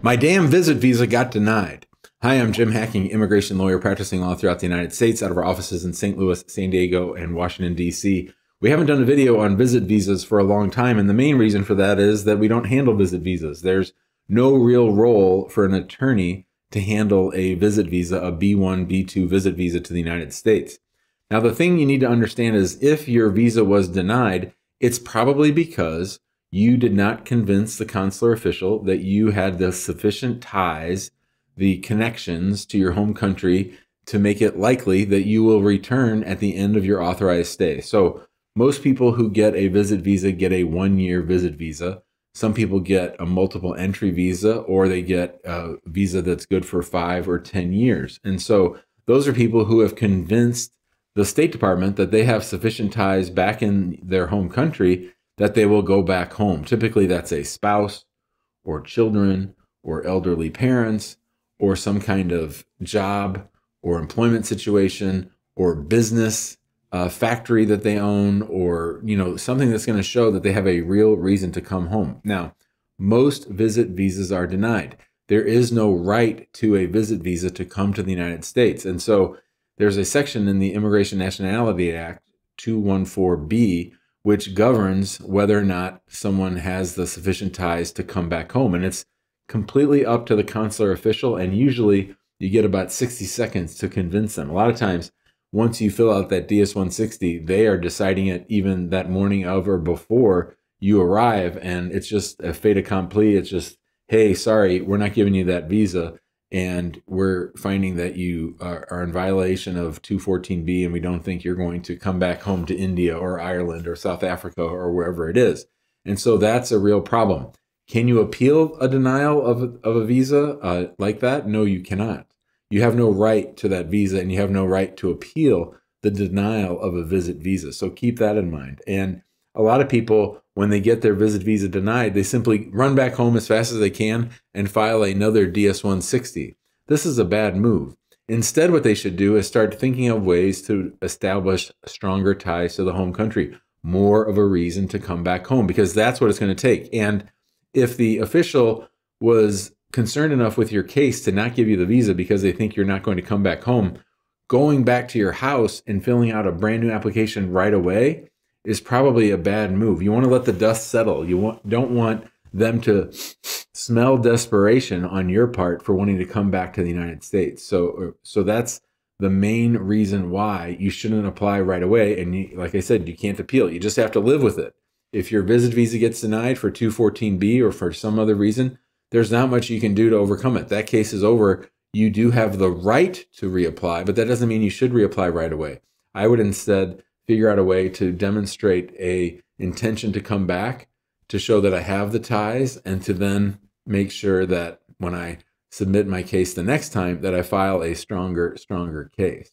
My damn visit visa got denied. Hi, I'm Jim Hacking, immigration lawyer practicing law throughout the United States out of our offices in St. Louis, San Diego, and Washington, D.C. We haven't done a video on visit visas for a long time, and the main reason for that is that we don't handle visit visas. There's no real role for an attorney to handle a visit visa, a B1, B2 visit visa to the United States. Now, the thing you need to understand is if your visa was denied, it's probably because you did not convince the consular official that you had the sufficient ties, the connections to your home country to make it likely that you will return at the end of your authorized stay. So most people who get a visit visa get a one-year visit visa. Some people get a multiple entry visa, or they get a visa that's good for 5 or 10 years. And so those are people who have convinced the State Department that they have sufficient ties back in their home country that they will go back home. Typically, that's a spouse or children or elderly parents or some kind of job or employment situation or business factory that they own, or something that's going to show that they have a real reason to come home. Now, most visit visas are denied. There is no right to a visit visa to come to the United States. And so there's a section in the Immigration Nationality Act 214B which governs whether or not someone has the sufficient ties to come back home. And it's completely up to the consular official, and usually you get about 60 seconds to convince them. A lot of times, once you fill out that DS-160, they are deciding it even that morning of or before you arrive, and it's just a fait accompli. It's just, hey, sorry, we're not giving you that visa, and we're finding that you are in violation of 214B, and we don't think you're going to come back home to India or Ireland or South Africa or wherever it is. And so that's a real problem. Can you appeal a denial of a visa like that? No, you cannot. You have no right to that visa, and you have no right to appeal the denial of a visit visa. So keep that in mind. And a lot of people, when they get their visit visa denied, they simply run back home as fast as they can and file another DS-160. This is a bad move. Instead, what they should do is start thinking of ways to establish stronger ties to the home country, more of a reason to come back home, because that's what it's going to take. And if the official was concerned enough with your case to not give you the visa because they think you're not going to come back home, going back to your house and filling out a brand new application right away is probably a bad move. You want to let the dust settle. You don't want them to smell desperation on your part for wanting to come back to the United States. So that's the main reason why you shouldn't apply right away. And like I said, you can't appeal. You just have to live with it. If your visit visa gets denied for 214B or for some other reason, there's not much you can do to overcome it. That case is over. You do have the right to reapply, but that doesn't mean you should reapply right away. I would instead figure out a way to demonstrate a intention to come back, to show that I have the ties, and to then make sure that when I submit my case the next time that I file a stronger case.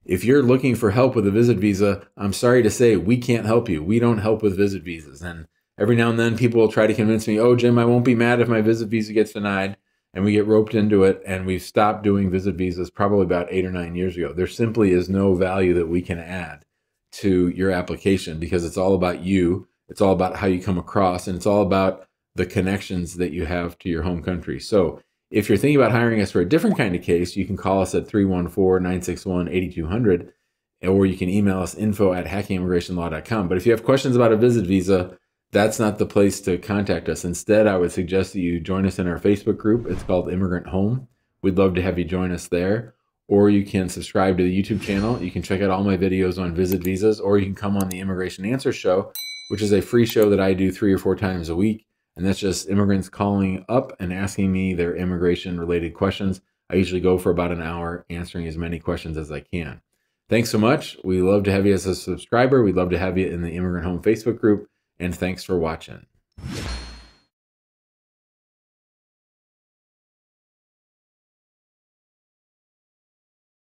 If you're looking for help with a visit visa, I'm sorry to say we can't help you. We don't help with visit visas. And every now and then people will try to convince me, oh, Jim, I won't be mad if my visit visa gets denied. And we get roped into it, and we've stopped doing visit visas probably about 8 or 9 years ago. There simply is no value that we can add to your application because it's all about you. It's all about how you come across, and it's all about the connections that you have to your home country. So if you're thinking about hiring us for a different kind of case, you can call us at 314-961-8200, or you can email us info@hackingimmigrationlaw.com. But if you have questions about a visit visa, that's not the place to contact us. Instead, I would suggest that you join us in our Facebook group. It's called Immigrant Home. We'd love to have you join us there. Or you can subscribe to the YouTube channel. You can check out all my videos on visit visas, or you can come on the Immigration Answer Show, which is a free show that I do 3 or 4 times a week. And that's just immigrants calling up and asking me their immigration-related questions. I usually go for about an hour answering as many questions as I can. Thanks so much. We love to have you as a subscriber. We'd love to have you in the Immigrant Home Facebook group. And thanks for watching.